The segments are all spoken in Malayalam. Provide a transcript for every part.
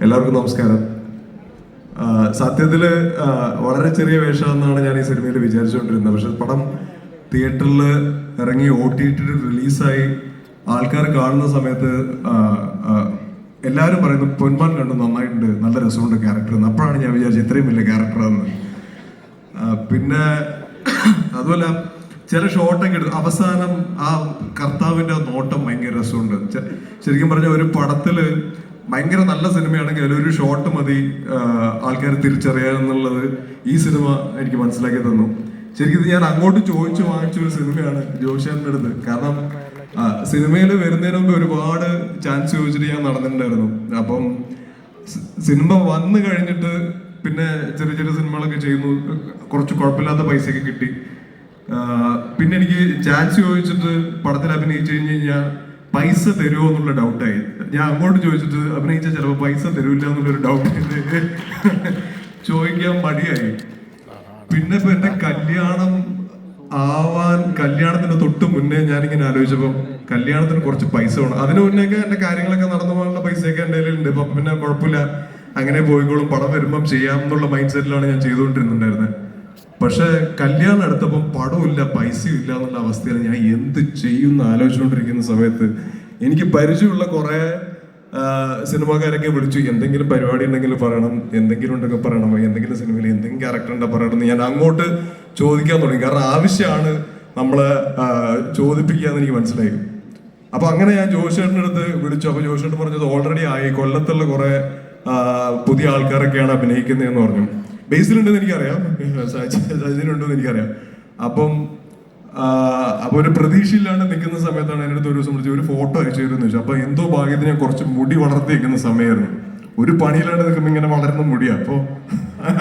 എല്ലാവർക്കും നമസ്കാരം. സത്യത്തില് വളരെ ചെറിയ വേഷമെന്നാണ് ഞാൻ ഈ സിനിമയിൽ വിചാരിച്ചുകൊണ്ടിരുന്നത്. പക്ഷെ പടം തിയേറ്ററിൽ ഇറങ്ങി OTT റിലീസായി ആൾക്കാർ കാണുന്ന സമയത്ത് എല്ലാവരും പറയുന്നു പൊന്മാൻ കണ്ടു, നന്നായിട്ടുണ്ട്, നല്ല രസമുണ്ട് ക്യാരക്ടർ എന്ന്. അപ്പോഴാണ് ഞാൻ വിചാരിച്ചത് ഇത്രയും വലിയ ക്യാരക്ടറാണെന്ന്. പിന്നെ അതുമല്ല, ചില ഷോട്ടൊക്കെ എടുത്തു അവസാനം ആ കർത്താവിന്റെ നോട്ടം ഭയങ്കര രസമുണ്ട്. ശരിക്കും പറഞ്ഞാൽ ഒരു പടത്തില് ഭയങ്കര നല്ല സിനിമയാണെങ്കിൽ അതിലൊരു ഷോട്ട് മതി ആൾക്കാർ തിരിച്ചറിയാന്നുള്ളത് ഈ സിനിമ എനിക്ക് മനസ്സിലാക്കി തന്നു. ശരിക്കും ഇത് ഞാൻ അങ്ങോട്ട് ചോദിച്ചു വാങ്ങിച്ച ഒരു സിനിമയാണ് ജോഷേട്ടൻ്റെ അടുത്ത്. കാരണം സിനിമയിൽ വരുന്നതിന് മുമ്പ് ഒരുപാട് ചാൻസ് ചോദിച്ചിട്ട് ഞാൻ നടന്നിട്ടുണ്ടായിരുന്നു. അപ്പം സിനിമ വന്നു കഴിഞ്ഞിട്ട് പിന്നെ ചെറിയ ചെറിയ സിനിമകളൊക്കെ ചെയ്യുന്നു, കുറച്ച് കുഴപ്പമില്ലാത്ത പൈസയൊക്കെ കിട്ടി. പിന്നെ എനിക്ക് ചാൻസ് ചോദിച്ചിട്ട് പടത്തിൽ അഭിനയിച്ചു കഴിഞ്ഞ് കഴിഞ്ഞാൽ പൈസ തരുമോ എന്നുള്ള ഡൗട്ടായി. ഞാൻ അങ്ങോട്ട് ചോദിച്ചിട്ട് അഭിനയിച്ചാൽ ചിലപ്പോൾ പൈസ തരൂല്ല എന്നുള്ളൊരു ഡൗട്ട് ചോദിക്കാൻ മടിയായി. പിന്നെ ഇപ്പൊ എന്റെ കല്യാണത്തിന് തൊട്ട് മുന്നേ ഞാനിങ്ങനെ ആലോചിച്ചപ്പോൾ കല്യാണത്തിന് കുറച്ച് പൈസ വേണം. അതിന് മുന്നേക്കെ എന്റെ കാര്യങ്ങളൊക്കെ നടന്നു പോകാനുള്ള പൈസയൊക്കെ എന്റെ കയ്യിലുണ്ട്. അപ്പൊ പിന്നെ കുഴപ്പമില്ല, അങ്ങനെ പോയിക്കോളും, പടം വരുമ്പം ചെയ്യാം എന്നുള്ള മൈൻഡ് സെറ്റിലാണ് ഞാൻ ചെയ്തുകൊണ്ടിരുന്നുണ്ടായിരുന്നത്. പക്ഷെ കല്യാണം എടുത്തപ്പം പടമില്ല, പൈസയും ഇല്ല എന്നുള്ള അവസ്ഥയിൽ ഞാൻ എന്ത് ചെയ്യുമെന്ന് ആലോചിച്ചുകൊണ്ടിരിക്കുന്ന സമയത്ത് എനിക്ക് പരിചയമുള്ള കുറെ സിനിമാക്കാരൊക്കെ വിളിച്ചു, എന്തെങ്കിലും പരിപാടി ഉണ്ടെങ്കിൽ പറയണം, എന്തെങ്കിലും ഉണ്ടെങ്കിൽ പറയണം, എന്തെങ്കിലും സിനിമയിൽ എന്തെങ്കിലും ക്യാരക്ടർ ഉണ്ടെങ്കിൽ പറയണം. ഞാൻ അങ്ങോട്ട് ചോദിക്കാൻ തുടങ്ങി. കാരണം ആവശ്യമാണ് നമ്മളെ ചോദിപ്പിക്കുകയെന്ന് എനിക്ക് മനസ്സിലായി. അപ്പൊ അങ്ങനെ ഞാൻ ജോഷേട്ടൻ്റെ അടുത്ത് വിളിച്ചു. അപ്പൊ ജോഷേട്ടൻ പറഞ്ഞത് ഓൾറെഡി ആയി, കൊല്ലത്തുള്ള കുറെ പുതിയ ആൾക്കാരൊക്കെയാണ് അഭിനയിക്കുന്നതെന്ന് പറഞ്ഞു. ബേസിലുണ്ടെന്ന് എനിക്കറിയാം, സജിനുണ്ടെന്ന് എനിക്കറിയാം. അപ്പൊ ഒരു പ്രതീക്ഷയില്ലാണ്ട് നിൽക്കുന്ന സമയത്താണ് എൻ്റെ അടുത്ത് ഒരു ദിവസം വിളിച്ച് ഒരു ഫോട്ടോ അയച്ചു തരുമെന്ന് വെച്ചു. അപ്പൊ എന്തോ ഭാഗ്യത്തിന് ഞാൻ കുറച്ച് മുടി വളർത്തി വെക്കുന്ന സമയമായിരുന്നു. ഒരു പണിയിലാണ്ട് നിൽക്കുമ്പോൾ ഇങ്ങനെ വളർന്ന മുടിയാ. അപ്പൊ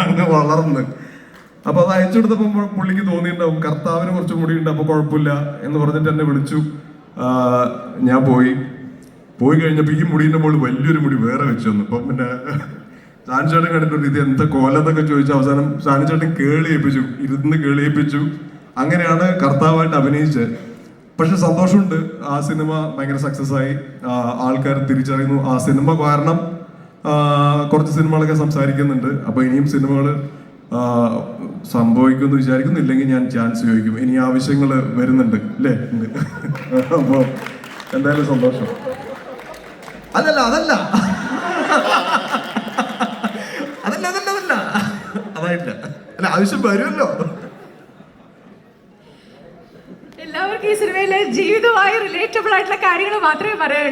അങ്ങനെ വളർന്ന് അപ്പൊ അത് അയച്ചു കൊടുത്തപ്പോ പുള്ളിക്ക് തോന്നിയിട്ടുണ്ടാവും കർത്താവിന് കുറച്ച് മുടിയുണ്ട്, അപ്പൊ കുഴപ്പമില്ല എന്ന് പറഞ്ഞിട്ട് എന്നെ വിളിച്ചു. ഞാൻ പോയി കഴിഞ്ഞപ്പോ ഈ മുടീന്റെ മുകളിൽ വലിയൊരു മുടി വേറെ വെച്ചു തന്നു. അപ്പം പിന്നെ സാനിച്ചേട്ടൻ കണ്ടിട്ടുണ്ട് ഇത് എന്താ കോലെന്നൊക്കെ ചോദിച്ചു. അവസാനം സാനിച്ചേട്ടൻ ഇരുന്ന് കേളിയേപ്പിച്ചു. അങ്ങനെയാണ് കർത്താവായിട്ട് അഭിനയിച്ചത്. പക്ഷെ സന്തോഷമുണ്ട്, ആ സിനിമ ഭയങ്കര സക്സസ് ആയി, ആൾക്കാർ തിരിച്ചറിയുന്നു. ആ സിനിമ കാരണം കുറച്ച് സിനിമകളൊക്കെ സംസാരിക്കുന്നുണ്ട്. അപ്പൊ ഇനിയും സിനിമകൾ സംഭവിക്കുമെന്ന് വിചാരിക്കുന്നു. ഇല്ലെങ്കിൽ ഞാൻ ചാൻസ് ചോദിക്കും. ഇനി ആവശ്യങ്ങൾ വരുന്നുണ്ട് അല്ലേ? അപ്പൊ എന്തായാലും സന്തോഷം. അതല്ല അതായില്ല, അല്ല ആവശ്യം വരുമല്ലോ. എല്ലാവർക്കും ഈ സിനിമയിലെ ജീവിതമായി റിലേറ്റബിൾ ആയിട്ടുള്ള കാര്യങ്ങൾ മാത്രമേ പറയാൻ